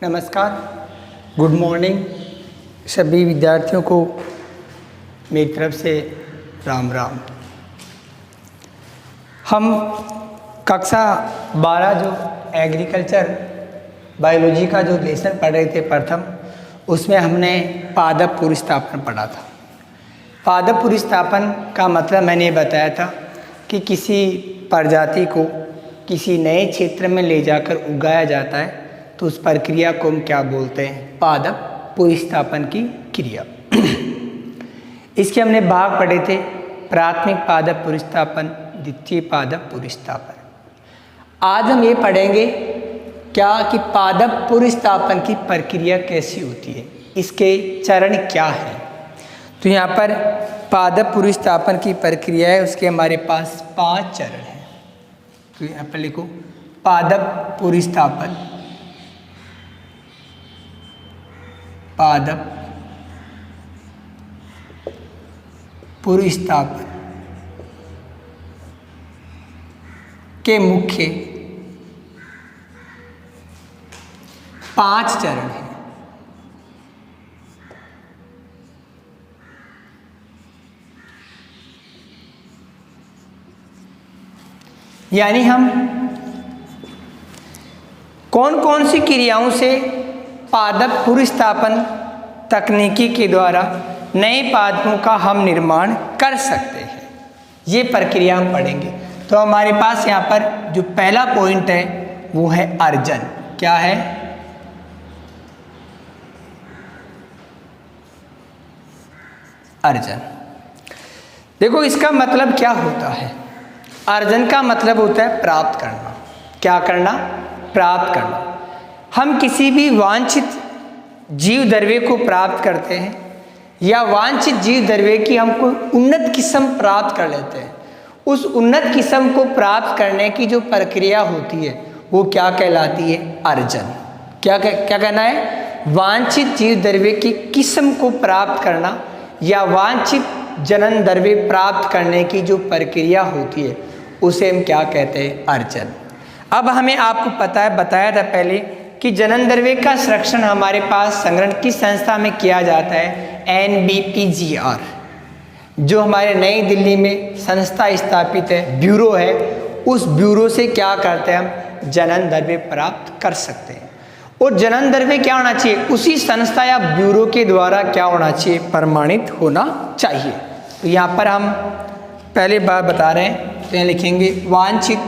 नमस्कार, good morning सभी विद्यार्थियों को मेरी तरफ से राम राम। हम कक्षा 12 जो एग्रीकल्चर बायोलॉजी का जो लेसन पढ़ रहे थे प्रथम, उसमें हमने पादप पुरुषस्थापन पढ़ा था। पादप पुरुषस्थापन का मतलब मैंने बताया था कि किसी प्रजाति को किसी नए क्षेत्र में ले जाकर उगाया जाता है तो उस प्रक्रिया को हम क्या बोलते हैं? पादप पुरुषस्थापन की क्रिया। इसके हमने भाग पढ़े थे, प्राथमिक पादप पुरुषस्थापन, द्वितीय पादप पुरुषस्थापन। आज हम ये पढ़ेंगे क्या कि पादप पुरुषस्थापन की प्रक्रिया कैसी होती है, इसके चरण क्या हैं। तो यहाँ पर पादप पुरुषस्थापन की प्रक्रिया है, उसके हमारे पास 5 चरण हैं। तो यहाँ पर लिखो पादप पुरुषस्थापन, पादप पुरुषस्थापन के मुख्य 5 चरण हैं। यानी हम कौन कौन सी क्रियाओं से पादप पुरुषस्थापन तकनीकी के द्वारा नए पादपों का हम निर्माण कर सकते हैं, ये प्रक्रिया हम पढ़ेंगे। तो हमारे पास यहाँ पर जो पहला पॉइंट है वो है अर्जन। क्या है? अर्जन। देखो इसका मतलब क्या होता है। अर्जन का मतलब होता है प्राप्त करना। क्या करना? प्राप्त करना। हम किसी भी वांछित जीव द्रव्य को प्राप्त करते हैं या वांछित जीव द्रव्य की हम कोई उन्नत किस्म प्राप्त कर लेते हैं। उस उन्नत किस्म को प्राप्त करने की जो प्रक्रिया होती है वो क्या कहलाती है? अर्जन। क्या कहना है? वांछित जीव द्रव्य की किस्म को प्राप्त करना या वांछित जनन द्रव्य प्राप्त करने की जो प्रक्रिया होती है उसे हम क्या कहते हैं? अर्जन। अब हमें आपको पता है, बताया था पहले कि जनन द्रव्य का संरक्षण हमारे पास संग्रहण किस संस्था में किया जाता है? NBPGR, जो हमारे नई दिल्ली में संस्था स्थापित है, ब्यूरो है। उस ब्यूरो से क्या करते हैं हम? जनन द्रव्य प्राप्त कर सकते हैं। और जनन द्रव्य क्या होना चाहिए? उसी संस्था या ब्यूरो के द्वारा क्या होना चाहिए? प्रमाणित होना चाहिए। तो यहाँ पर हम पहले बार बता रहे हैं, तो यहाँ लिखेंगे वांछित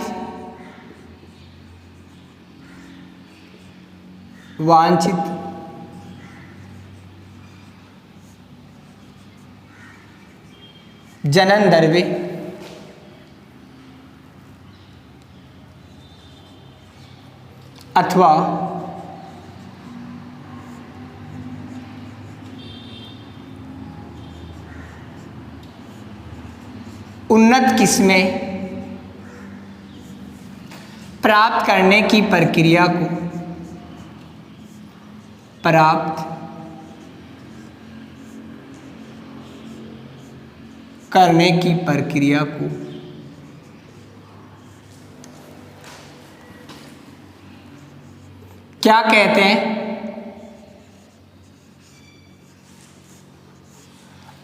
जनन द्रव्य अथवा उन्नत किस्में प्राप्त करने की प्रक्रिया को प्राप्त करने की प्रक्रिया को क्या कहते हैं?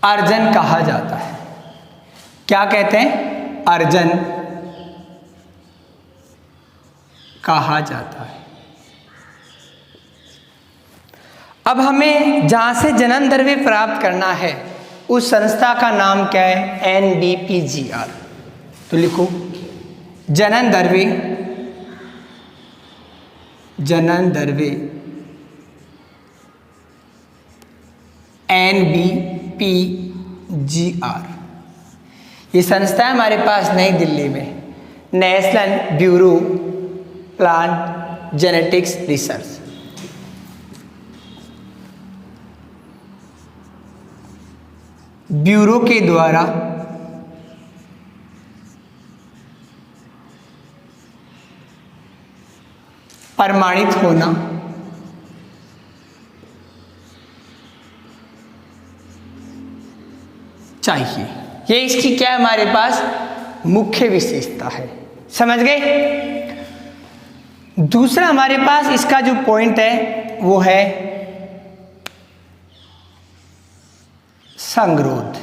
अर्जन कहा जाता है। क्या कहते हैं? अर्जन कहा जाता है। अब हमें जहाँ से जनन द्रव्य प्राप्त करना है उस संस्था का नाम क्या है? NBPGR। तो लिखो जनन द्रव्य NBPGR। ये संस्था है हमारे पास नई दिल्ली में, national bureau plant genetics research. Bureau के द्वारा प्रमाणित होना चाहिए। ये इसकी क्या है हमारे पास? मुख्य विशेषता है। समझ गए? दूसरा हमारे पास इसका जो पॉइंट है वो है संगरोध।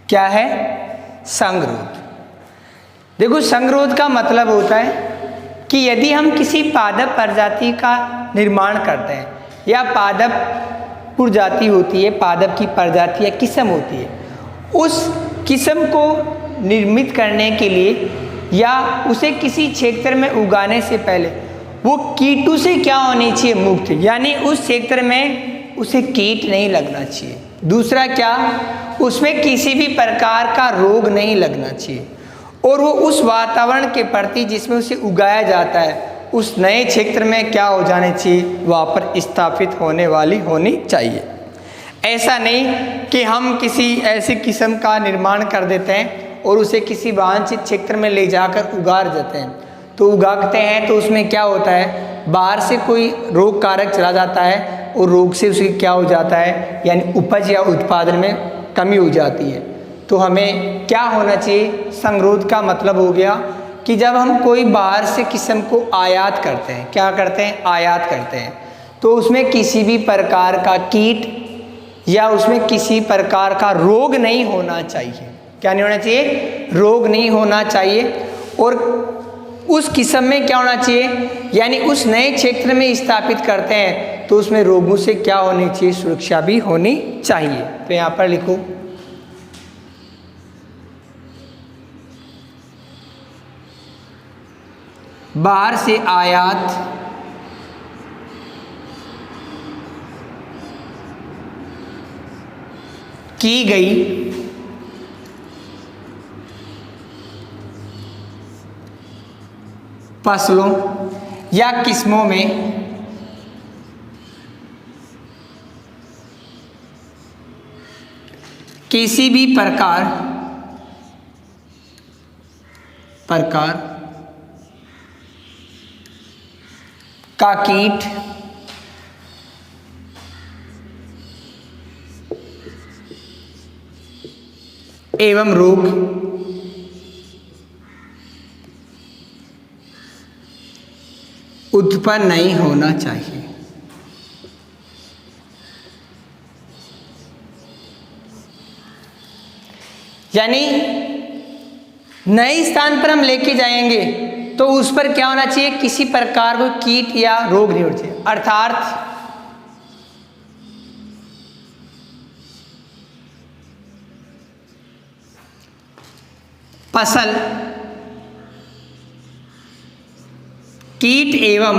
क्या है? संगरोध। देखो, संगरोध का मतलब होता है कि यदि हम किसी पादप प्रजाति का निर्माण करते हैं, या पादप प्रजाति होती है, पादप की प्रजाति या किस्म होती है, उस किस्म को निर्मित करने के लिए या उसे किसी क्षेत्र में उगाने से पहले वो कीटों से क्या होनी चाहिए? मुक्त, यानी उस क्षेत्र में उसे कीट नहीं लगना चाहिए। दूसरा क्या? उसमें किसी भी प्रकार का रोग नहीं लगना चाहिए, और वो उस वातावरण के प्रति जिसमें उसे उगाया जाता है उस नए क्षेत्र में क्या हो जाने चाहिए? वहाँ पर स्थापित होने वाली होनी चाहिए। ऐसा नहीं कि हम किसी ऐसी किस्म का निर्माण कर देते हैं और उसे किसी वांछित क्षेत्र में ले जाकर उगा देते हैं, तो उगाते हैं तो उसमें क्या होता है? बाहर से कोई रोग कारक चला जाता है और रोग से उसे क्या हो जाता है? यानी उपज या उत्पादन में कमी हो जाती है। तो हमें क्या होना चाहिए? संगरोध का मतलब हो गया कि जब हम कोई बाहर से किस्म को आयात करते हैं, क्या करते हैं? आयात करते हैं, तो उसमें किसी भी प्रकार का कीट या उसमें किसी प्रकार का रोग नहीं होना चाहिए। क्या नहीं होना चाहिए? रोग नहीं होना चाहिए। और उस किस्म में क्या होना चाहिए? यानी उस नए क्षेत्र में स्थापित करते हैं तो उसमें रोगों से क्या होनी चाहिए? सुरक्षा भी होनी चाहिए। तो यहाँ पर लिखो, बाहर से आयात की गई फसलों या किस्मों में किसी भी प्रकार का कीट एवं रोग उत्पन्न नहीं होना चाहिए। यानी नए स्थान पर हम लेके जाएंगे तो उस पर क्या होना चाहिए? किसी प्रकार को कीट या रोग नहीं होना चाहिए। अर्थात फसल कीट एवं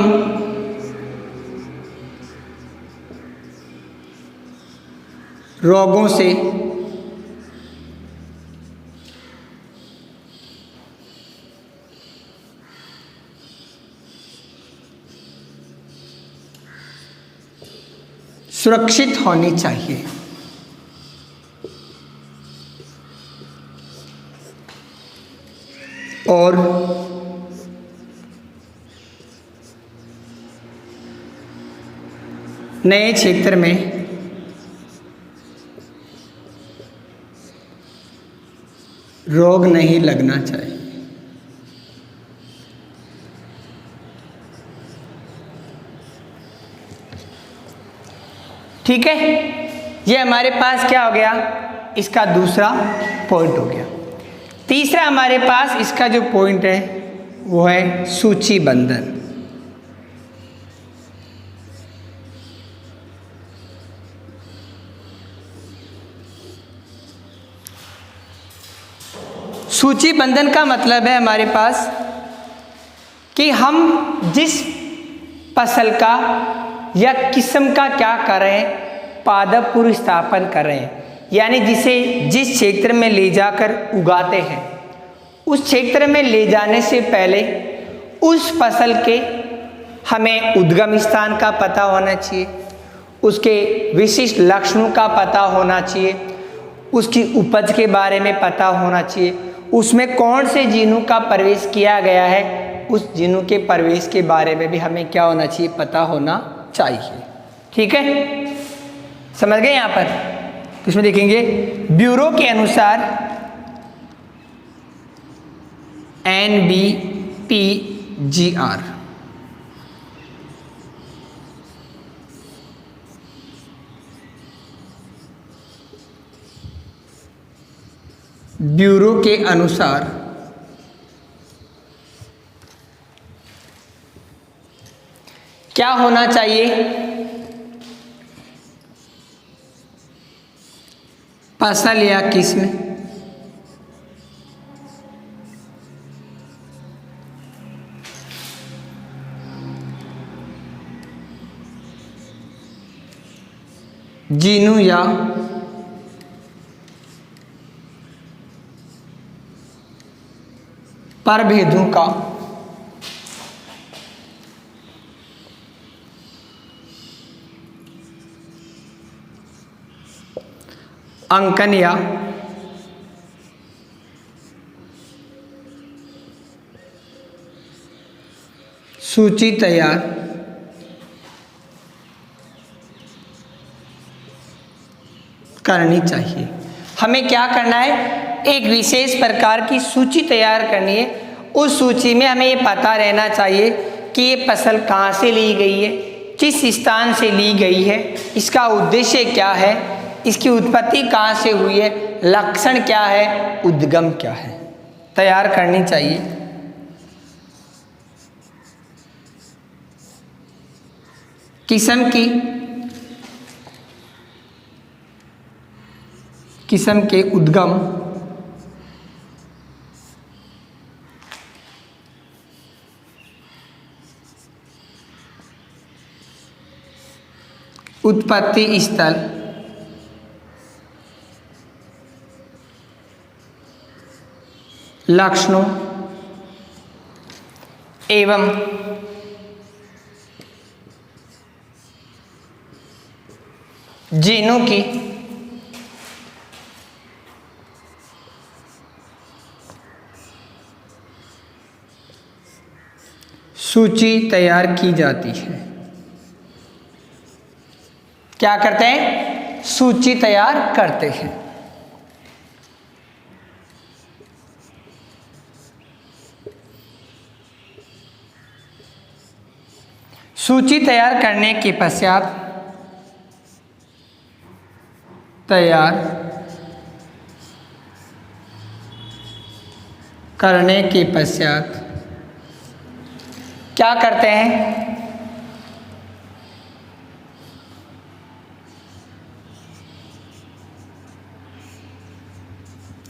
रोगों से सुरक्षित होनी चाहिए। और नए क्षेत्र में रोग नहीं लगना चाहिए। ठीक है, ये हमारे पास क्या हो गया? इसका दूसरा पॉइंट हो गया। तीसरा हमारे पास इसका जो पॉइंट है वो है सूचीबंधन। सूचीबंधन का मतलब है हमारे पास कि हम जिस फसल का या किस्म का क्या कर रहे हैं? पादप पूर्व स्थापन कर रहे हैं, यानी जिस क्षेत्र में ले जाकर उगाते हैं उस क्षेत्र में ले जाने से पहले उस फसल के हमें उद्गम स्थान का पता होना चाहिए, उसके विशिष्ट लक्षणों का पता होना चाहिए, उसकी उपज के बारे में पता होना चाहिए, उसमें कौन से जीनों का प्रवेश किया गया है, उस जीनों के प्रवेश के बारे में भी हमें क्या होना चाहिए? पता होना चाहिए। ठीक है, समझ गए? यहाँ पर इसमें देखेंगे ब्यूरो के अनुसार NBPGR। ब्यूरो के अनुसार क्या होना चाहिए? फसल या किस्म, जीनू या प्रभेदों का अंकन या सूची तैयार करनी चाहिए। हमें क्या करना है? एक विशेष प्रकार की सूची तैयार करनी है। उस सूची में हमें ये पता रहना चाहिए कि ये फसल कहाँ से ली गई है, किस स्थान से ली गई है, इसका उद्देश्य क्या है, इसकी उत्पत्ति कहाँ से हुई है, लक्षण क्या है, उद्गम क्या है, तैयार करनी चाहिए। किस्म के उद्गम, उत्पत्ति स्थल, लक्षणों एवं जीनों की सूची तैयार की जाती है। क्या करते हैं? सूची तैयार करते हैं। सूची तैयार करने के पश्चात क्या करते हैं?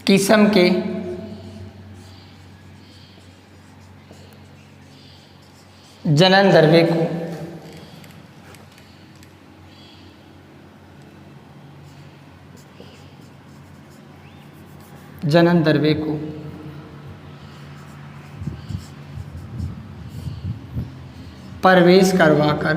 किस्म के जनन द्रव्य को प्रवेश करवाकर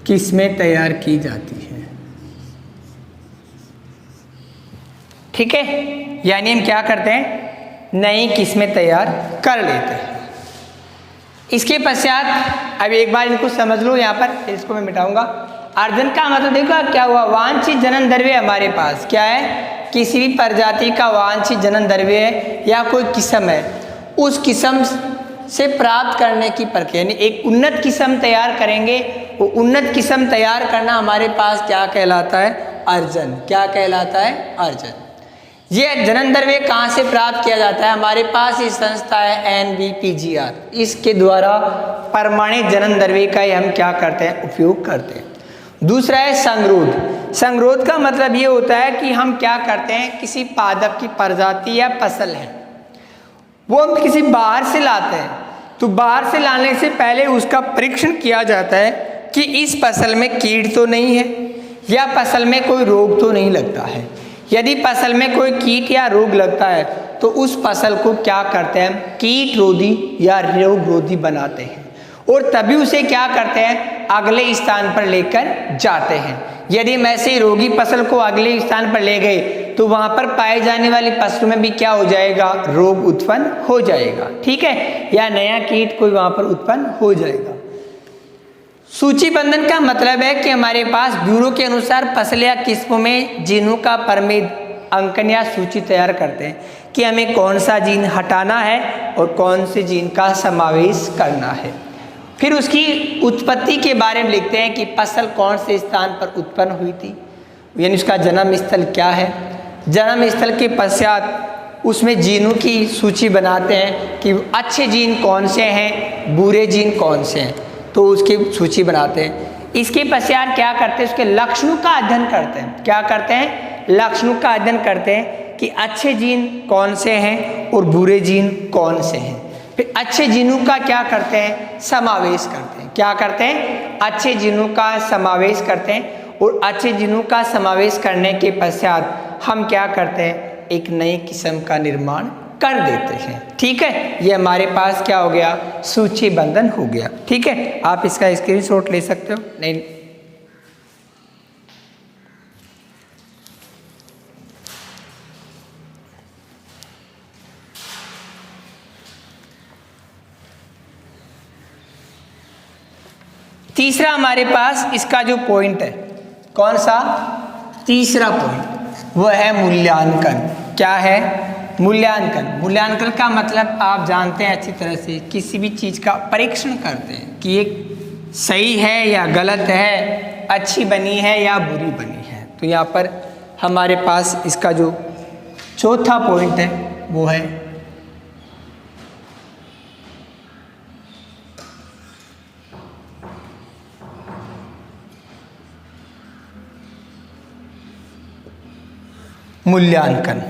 किस्में तैयार की जाती है। ठीक है, यानी हम क्या करते हैं? नई किस्में तैयार कर लेते हैं। इसके पश्चात अब एक बार इनको समझ लो। यहाँ पर इसको मैं मिटाऊंगा। अर्जन का मतलब देखो क्या हुआ? वांछित जनन द्रव्य हमारे पास क्या है? किसी भी प्रजाति का वांछित जनन द्रव्य है या कोई किस्म है, उस किस्म से प्राप्त करने की प्रक्रिया, यानी एक उन्नत किस्म तैयार करेंगे। वो उन्नत किस्म तैयार करना हमारे पास क्या कहलाता है? अर्जन। क्या कहलाता है? अर्जन। ये जनन द्रव्य कहाँ से प्राप्त किया जाता है? हमारे पास ये संस्था है NBPGR। इसके द्वारा प्रमाणित जनन द्रव्य का हम क्या करते हैं? उपयोग करते हैं। दूसरा है संगरोध। संगरोध का मतलब ये होता है कि हम क्या करते हैं? किसी पादप की प्रजाति या फसल है, वो हम किसी बाहर से लाते हैं, तो बाहर से लाने से पहले उसका परीक्षण किया जाता है कि इस फसल में कीट तो नहीं है या फसल में कोई रोग तो नहीं लगता है। यदि फसल में कोई कीट या रोग लगता है तो उस फसल को क्या करते हैं? कीट रोधी या रोग रोधी बनाते हैं और तभी उसे क्या करते हैं? अगले स्थान पर लेकर जाते हैं। यदि हम ऐसे रोगी फसल को अगले स्थान पर ले गए तो वहाँ पर पाए जाने वाली फसलों में भी क्या हो जाएगा, रोग उत्पन्न हो जाएगा, ठीक है, या नया कीट कोई वहाँ पर उत्पन्न हो जाएगा। सूचीबद्धन का मतलब है कि हमारे पास ब्यूरो के अनुसार फसल या किस्मों में जीनों का परमेद अंकन या सूची तैयार करते हैं कि हमें कौन सा जीन हटाना है और कौन से जीन का समावेश करना है। फिर उसकी उत्पत्ति के बारे में लिखते हैं कि फसल कौन से स्थान पर उत्पन्न हुई थी, यानी उसका जन्म स्थल क्या है। जन्म स्थल के पश्चात उसमें जीनों की सूची बनाते हैं कि अच्छे जीन कौन से हैं, बुरे जीन कौन से हैं, तो उसकी सूची बनाते हैं। इसके पश्चात क्या करते हैं, उसके लक्षणों का अध्ययन करते हैं। क्या करते हैं, लक्षणों का अध्ययन करते हैं कि अच्छे जीन कौन से हैं और बुरे जीन कौन से हैं। फिर अच्छे जीनों का क्या करते हैं, समावेश करते हैं। क्या करते हैं, अच्छे जीनों का समावेश करते हैं और अच्छे जीनों का समावेश करने के पश्चात हम क्या करते हैं, एक नई किस्म का निर्माण कर देते हैं, ठीक है। ये हमारे पास क्या हो गया, सूचीबद्धन हो गया, ठीक है। आप इसका स्क्रीनशॉट ले सकते हो। नहीं, तीसरा हमारे पास इसका जो पॉइंट है, कौन सा, तीसरा पॉइंट, वह है मूल्यांकन। क्या है, मूल्यांकन। मूल्यांकन का मतलब आप जानते हैं अच्छी तरह से, किसी भी चीज़ का परीक्षण करते हैं कि ये सही है या गलत है, अच्छी बनी है या बुरी बनी है। तो यहाँ पर हमारे पास इसका जो चौथा पॉइंट है वो है मूल्यांकन।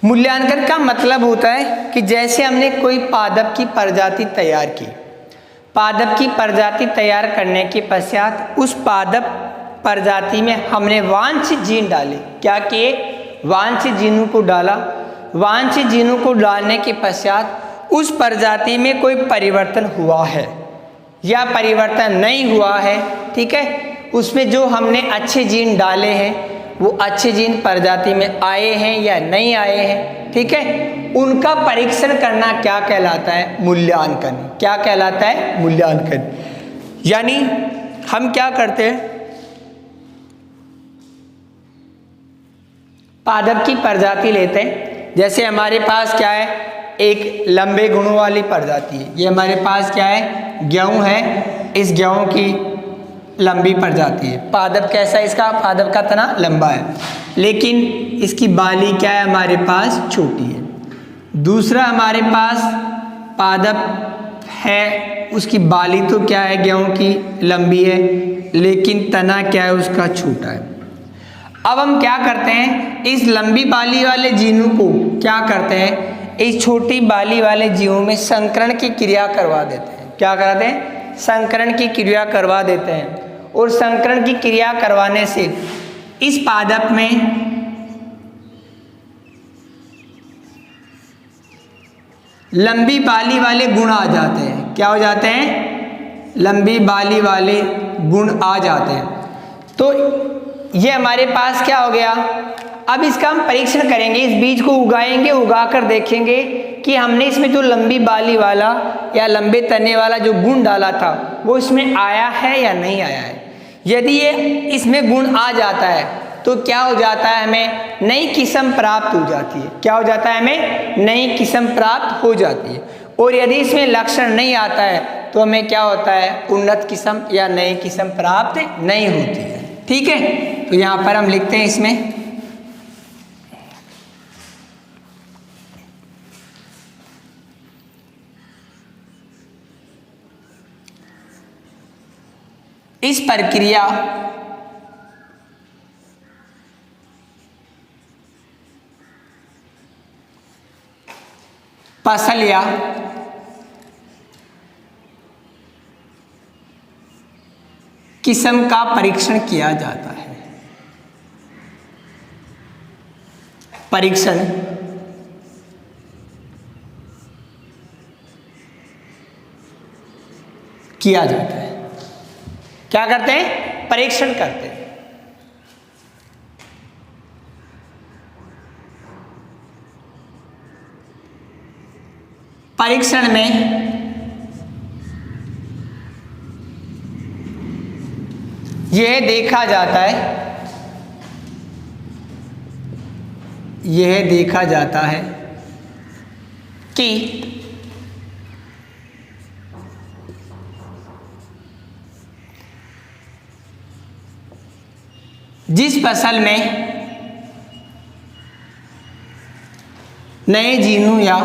मूल्यांकन का मतलब होता है कि जैसे हमने कोई पादप की प्रजाति तैयार की, पादप की प्रजाति तैयार करने के पश्चात उस पादप प्रजाति में हमने वांछित जीन डाले। क्या किए, वांछित जीनों को डाला। वांछित जीनों को डालने के पश्चात उस प्रजाति में कोई परिवर्तन हुआ है या परिवर्तन नहीं हुआ है, ठीक है। उसमें जो हमने अच्छे जीन डाले हैं वो अच्छे जीन प्रजाति में आए हैं या नहीं आए हैं, ठीक है। उनका परीक्षण करना क्या कहलाता है, मूल्यांकन। क्या कहलाता है, मूल्यांकन। यानी हम क्या करते हैं, पादप की प्रजाति लेते हैं। जैसे हमारे पास क्या है, एक लंबे गुणों वाली प्रजाति है। ये हमारे पास क्या है, गेहूं है। इस गेहूं की लंबी प्रजाति है। पादप कैसा है इसका, पादप का तना लंबा है, लेकिन इसकी बाली क्या है, हमारे पास छोटी है। दूसरा हमारे पास पादप है, उसकी बाली तो क्या है, गेहूं की लंबी है, लेकिन तना क्या है, उसका छोटा है। अब हम क्या करते हैं, इस लंबी बाली वाले जीनों को क्या करते हैं, इस छोटी बाली वाले जीवों में संकरण की क्रिया करवा देते हैं। क्या कराते हैं, संकरण की क्रिया करवा देते हैं। और संकरण की क्रिया करवाने से इस पादप में लंबी बाली वाले गुण आ जाते हैं। क्या हो जाते हैं, लंबी बाली वाले गुण आ जाते हैं। तो ये हमारे पास क्या हो गया। अब इसका हम परीक्षण करेंगे, इस बीज को उगाएंगे, उगाकर देखेंगे कि हमने इसमें जो लंबी बाली वाला या लंबे तने वाला जो गुण डाला था वो इसमें आया है या नहीं आया है। यदि ये इसमें गुण आ जाता है तो क्या हो जाता है, हमें नई किस्म प्राप्त हो जाती है। क्या हो जाता है, हमें नई किस्म प्राप्त हो जाती है। और यदि इसमें लक्षण नहीं आता है तो हमें क्या होता है, उन्नत किस्म या नई किस्म प्राप्त नहीं होती है, ठीक है। तो यहाँ पर हम लिखते हैं इसमें इस प्रक्रिया फसल या किस्म का परीक्षण किया जाता है। परीक्षण किया जाता है। क्या करते हैं, परीक्षण करते हैं। परीक्षण में यह देखा जाता है कि जिस फसल में नए जीनों या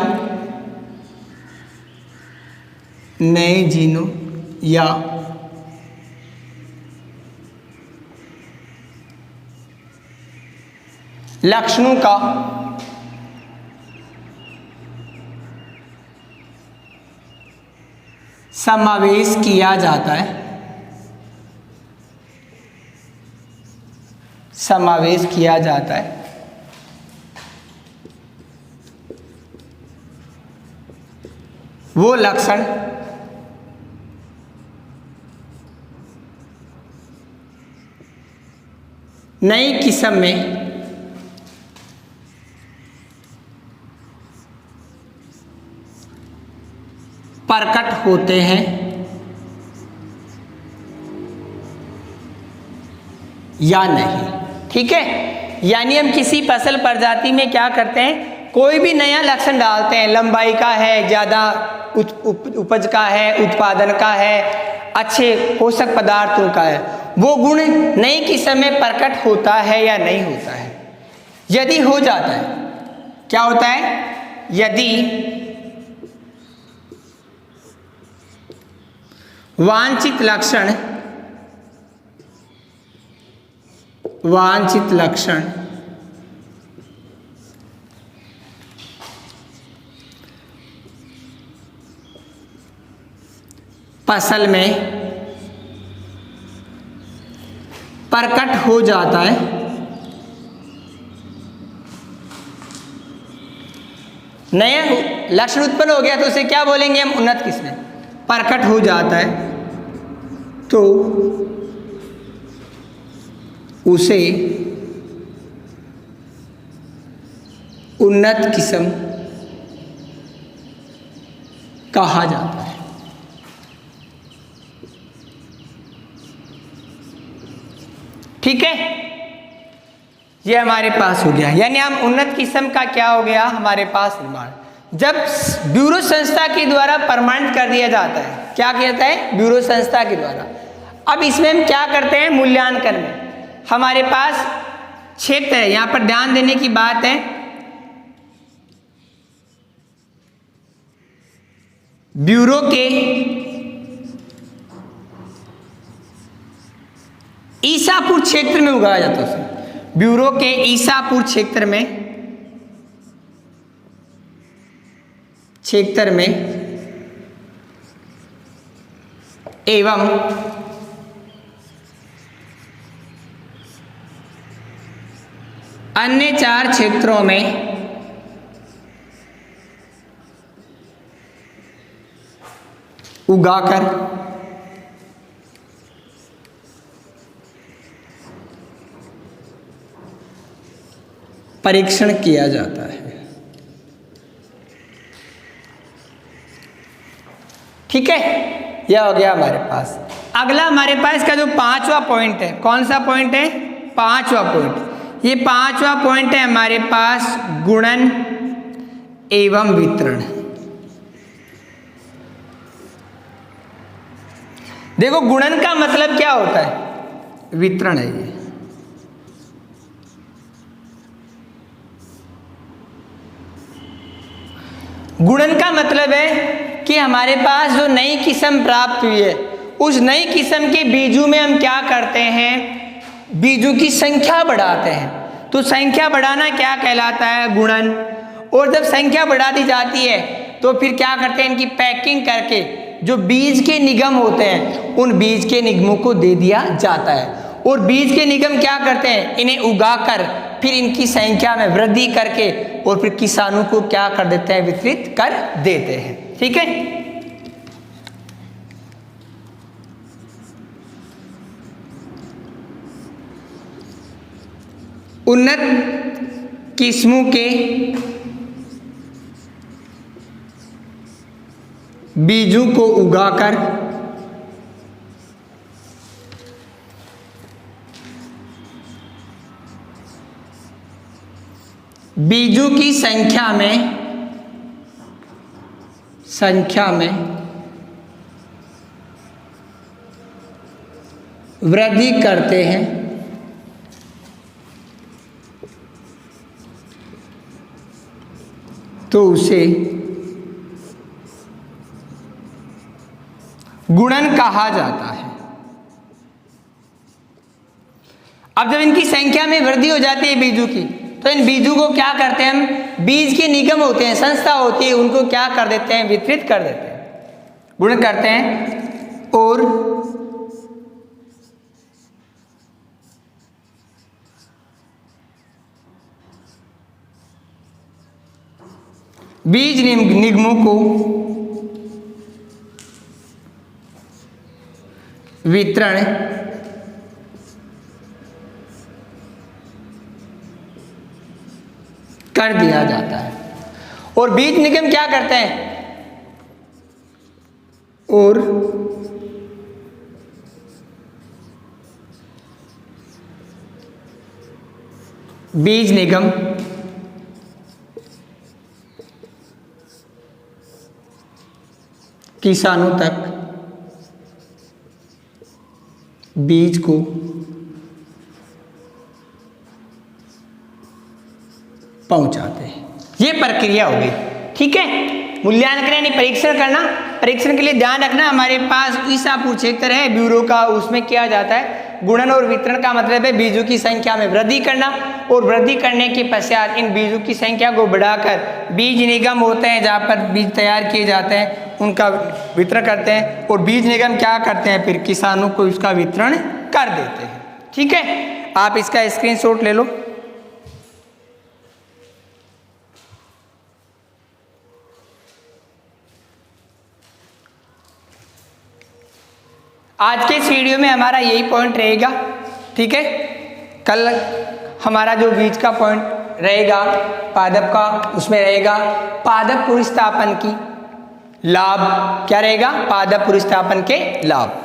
लक्षणों का समावेश किया जाता है, वो लक्षण नई किस्म में प्रकट होते हैं या नहीं। ठीक है, यानी हम किसी फसल प्रजाति में क्या करते हैं, कोई भी नया लक्षण डालते हैं, लंबाई का है, ज़्यादा उपज का है, उत्पादन का है, अच्छे पोषक पदार्थों का है, वो गुण नई किस्म में प्रकट होता है या नहीं होता है। यदि हो जाता है, क्या होता है, यदि वांछित लक्षण फसल में प्रकट हो जाता है, नया लक्षण उत्पन्न हो गया तो उसे क्या बोलेंगे हम, उन्नत किस्म। प्रकट हो जाता है तो उसे उन्नत किस्म कहा जाता है। ठीक है, ये हमारे पास हो गया, यानी हम उन्नत किस्म का क्या हो गया हमारे पास निर्माण। जब ब्यूरो संस्था के द्वारा प्रमाणित कर दिया जाता है, क्या कहता है, ब्यूरो संस्था के द्वारा। अब इसमें हम क्या करते हैं, मूल्यांकन में हमारे पास क्षेत्र है, यहाँ पर ध्यान देने की बात है, ब्यूरो के ईसापुर क्षेत्र में उगाया जाता है उसे, ब्यूरो के ईसापुर क्षेत्र में एवं अन्य 4 क्षेत्रों में उगाकर परीक्षण किया जाता है। ठीक है, यह हो गया हमारे पास। अगला हमारे पास का जो 5वां पॉइंट है, कौन सा पॉइंट है, 5वां पॉइंट। ये 5वां पॉइंट है हमारे पास गुणन एवं वितरण। देखो गुणन का मतलब क्या होता है, वितरण है ये। गुणन का मतलब है कि हमारे पास जो नई किस्म प्राप्त हुई है, उस नई किस्म के बीजों में हम क्या करते हैं, बीजों की संख्या बढ़ाते हैं। तो संख्या बढ़ाना क्या कहलाता है, गुणन। और जब संख्या बढ़ा दी जाती है तो फिर क्या करते हैं, इनकी पैकिंग करके जो बीज के निगम होते हैं उन बीज के निगमों को दे दिया जाता है। और बीज के निगम क्या करते हैं, इन्हें उगाकर फिर इनकी संख्या में वृद्धि करके और फिर किसानों को क्या कर देते हैं, वितरित कर देते हैं। ठीक है, उन्नत किस्मों के बीजों को उगाकर बीजों की संख्या में वृद्धि करते हैं तो उसे गुणन कहा जाता है। अब जब इनकी संख्या में वृद्धि हो जाती है बीजों की, तो इन बीजों को क्या करते हैं हम, बीज के निगम होते हैं, संस्था होती है, उनको क्या कर देते हैं, वितरित कर देते हैं, गुणन करते हैं और बीज निगमों को वितरण कर दिया जाता है। और बीज निगम क्या करते हैं, और बीज निगम किसानों तक बीज को पहुंचाते हैं। ये प्रक्रिया हो गई, ठीक है। मूल्यांकन यानी परीक्षण करना। परीक्षण के लिए ध्यान रखना, हमारे पास ईसापुर क्षेत्र है ब्यूरो का, उसमें किया जाता है गुणन और वितरण का मतलब है बीजों की संख्या में वृद्धि करना, और वृद्धि करने के पश्चात इन बीजों की संख्या को बढ़ाकर बीज निगम होते हैं जहाँ पर बीज तैयार किए जाते हैं, उनका वितरण करते हैं। और बीज निगम क्या करते हैं, फिर किसानों को इसका वितरण कर देते हैं, ठीक है। आप इसका स्क्रीनशॉट ले लो। आज के इस वीडियो में हमारा यही पॉइंट रहेगा, ठीक है। कल हमारा जो बीज का पॉइंट रहेगा पादप का, उसमें रहेगा पादप पुरुषस्थापन की लाभ। क्या रहेगा, पादप पुरुषस्थापन के लाभ।